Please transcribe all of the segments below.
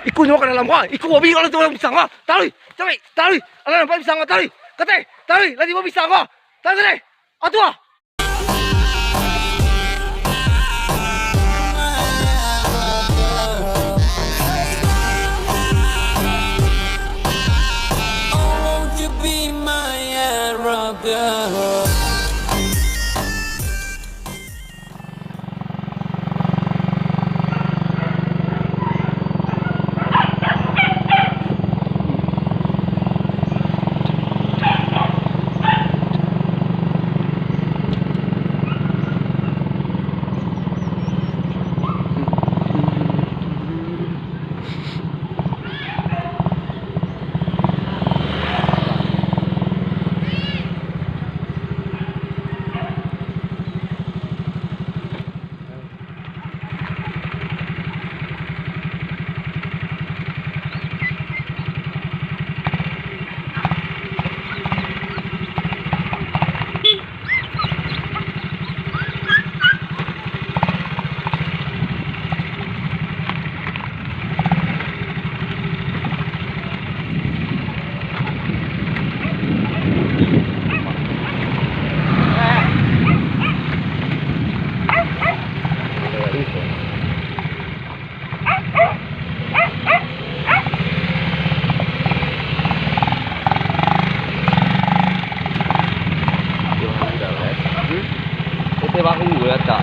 Ikut semua ke dalam kau. Ikut babi kalau tu orang pisang kau. Tarik. Cepat. Tarik. Alah nampak pisang kau. Tarik. Kata. Tarik. Lagi babi pisang kau. Tarik kata. Atua. Baru datang.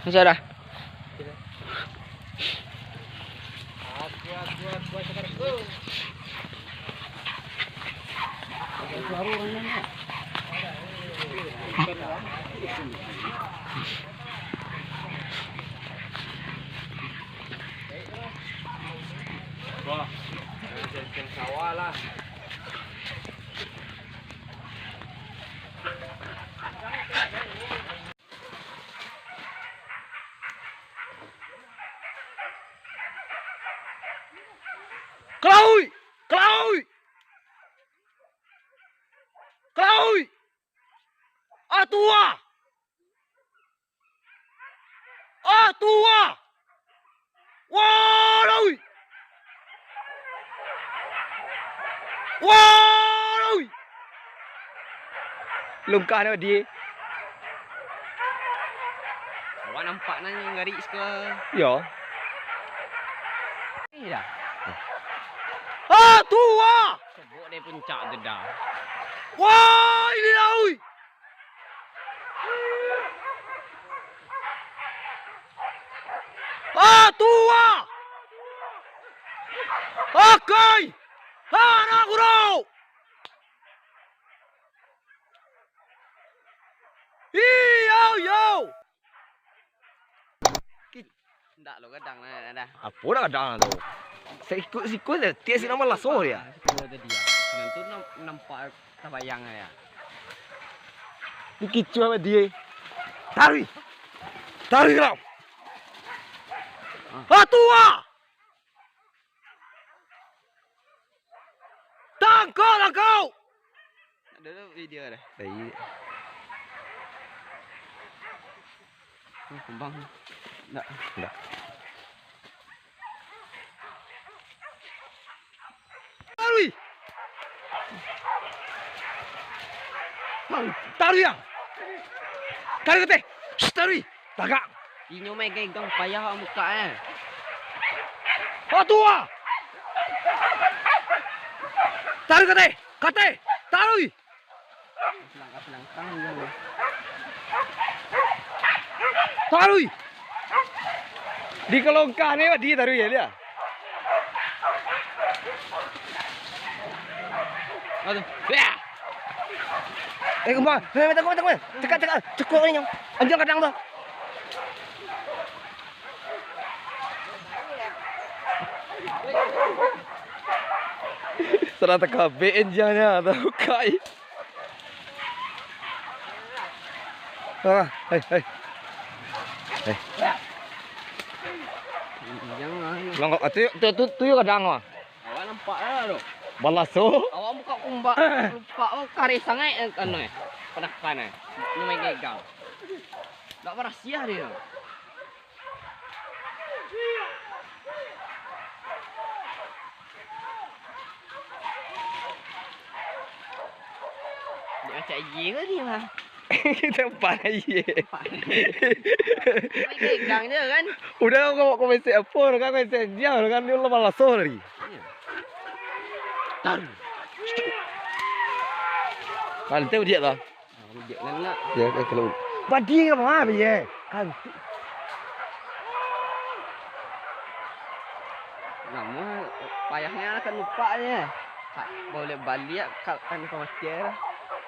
Macam dah. Wah, jangan sawah lah. Kelauy! Kelauy! Kelauy! Atua! Atua! Walauy! Walauy! Lungkah nama dia. Awak nampak nanya garis ke? Ya. Ni dah. Atua! Sebut dia puncak tu dah. Wah, ini lauy! Atua! Akai! Anak guru! Iyo, yo! Tak lo kadang dah. Apa dah kadang tu? Saya ikut dia. Tiap sini nama laso dia. Kalau tadi ya. Nanti nampak terbayang ya. Ni kicu sama dia. Tarik! Tarik kau! Atua! Tangkaplah kau! Ada video dah. Baik. Kembang. Tak. Tak. Tarik! Tarik yang! Tarik kata! Tarik! Tagak! Inyo main gegang payah muka Atua! Tarik kata! Kata! Tarik! Selangkah je. Tarik! Di kelongkah ni dia tarik ya dia. Aduh. Ya. Kembang. Tengok. Cekak. Cekuk ni nyong. Anjing kadang tu. Serata kabeh enjanya tau kai. Hei, hei. Hei. Jangan. Langkok tu kadang mah. Awak nampak lah tu. Balaso. Awak buka kumbak. Lupa kari sangat anu penakan ni main gegang. Tak berasiah dia. Dia macam ye ke ni mah? Kita empat aje. Main gegang dia kan. Udah kau mesej apa kan mesej dia kan dia lah balaso lagi. Tan. Mantap dia tu. Dia nak. Ya kalau. Badi ke mana biye? Kan. Nama payahnya akan lupa je. Boleh balik kan kau macam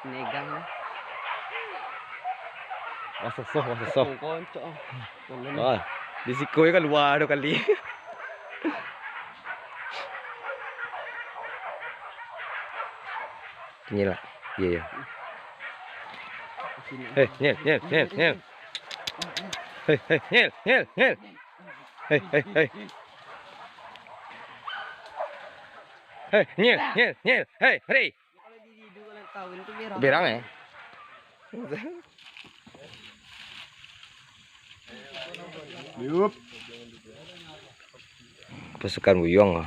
negang. Masa soh. Koncok. Ah, di sikoi kan luar tu kali. Ni lah. Ya. Hei, nyel. Hei, nyel. Hei. Hei, nyel. Hei, hei. Kalau di dua tahun tu berang. Berang eh? Yup. Pasukan Wuyong.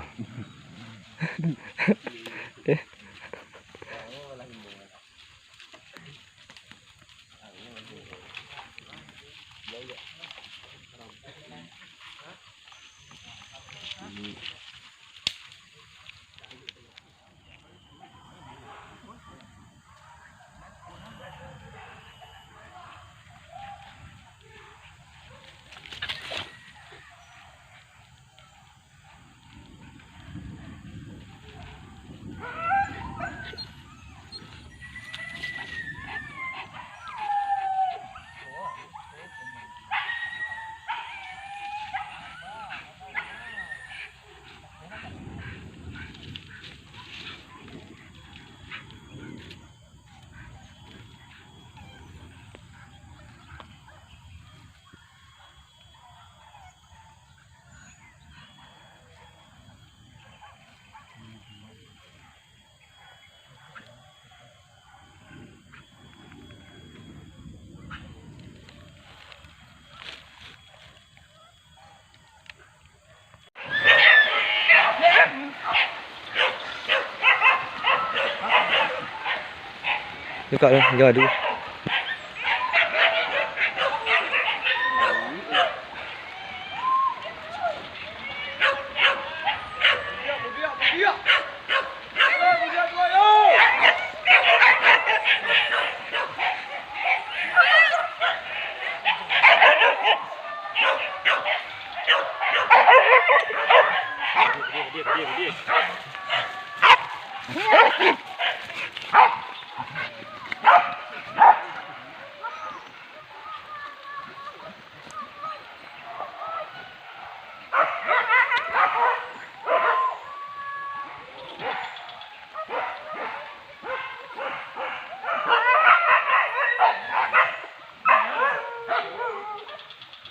Dekat dah, jadu.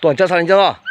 Tuan cak saling jaga.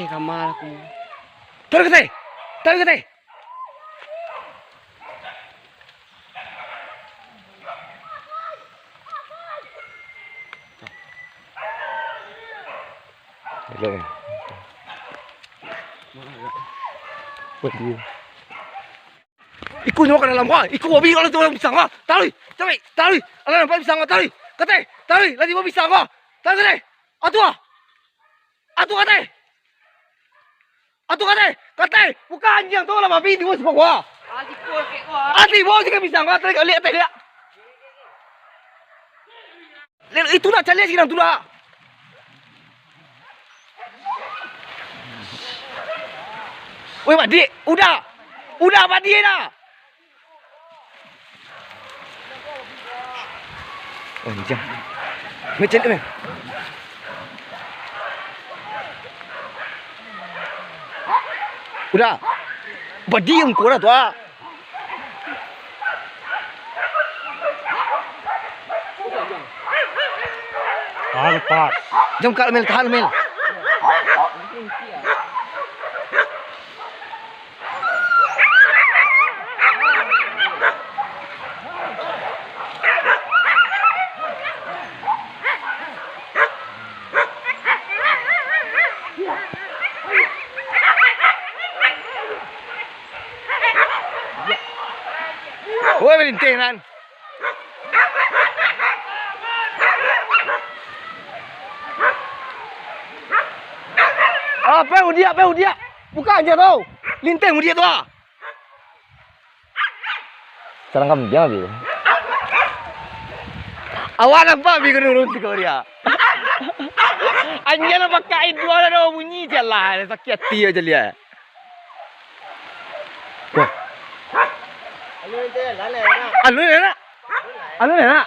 Kamar aku. Tarik ke tay. Elok. Buat dia. Ikut nyawa ke dalam kau. Ikut hobi kalau tu orang pisang kau. Tarik. Tarik. Tarik. Alah nampak pisang kau. Tarik. Katai. Tarik. Lagi mau pisang kau. Tarik katai. Atu ah. Atu katai. Atu katai. Katai. Bukan anjing tu lah babi tiba sebab kau. Ati ko ke ko. Ati bawa sikit pisang kau. Tarik lihat katai lihat. Lihat itu nak cari sekarang tu dah. Weh mandi. Udah. Udah mandi dah. Oh, jam. Macam ni. Udah. Badi yang kau dah tu ah. Alpat. Jom kat Mel, tahan Mel. Woi berhenti nan. Apa dia? Apa dia? Buka aja tau. Linteng dia tu ah. Sekarang kamu jangan bi. Awak nampak bi kenurun si kau dia. Anjir nak pakai dua dah bunyi je lah. Sakit hati aja dia. Wah. Anu ni nak. Anu ni nak.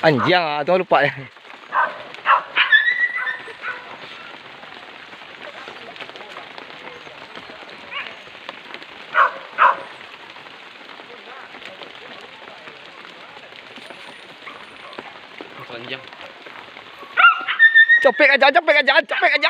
Anjing ah, tu lupa. Panjang. Copek aja, copek aja, copek aja.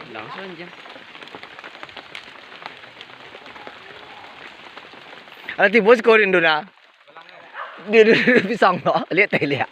Langsung aja. Nanti bos kau rindu na. Dia pisang no, lihat tak lihat.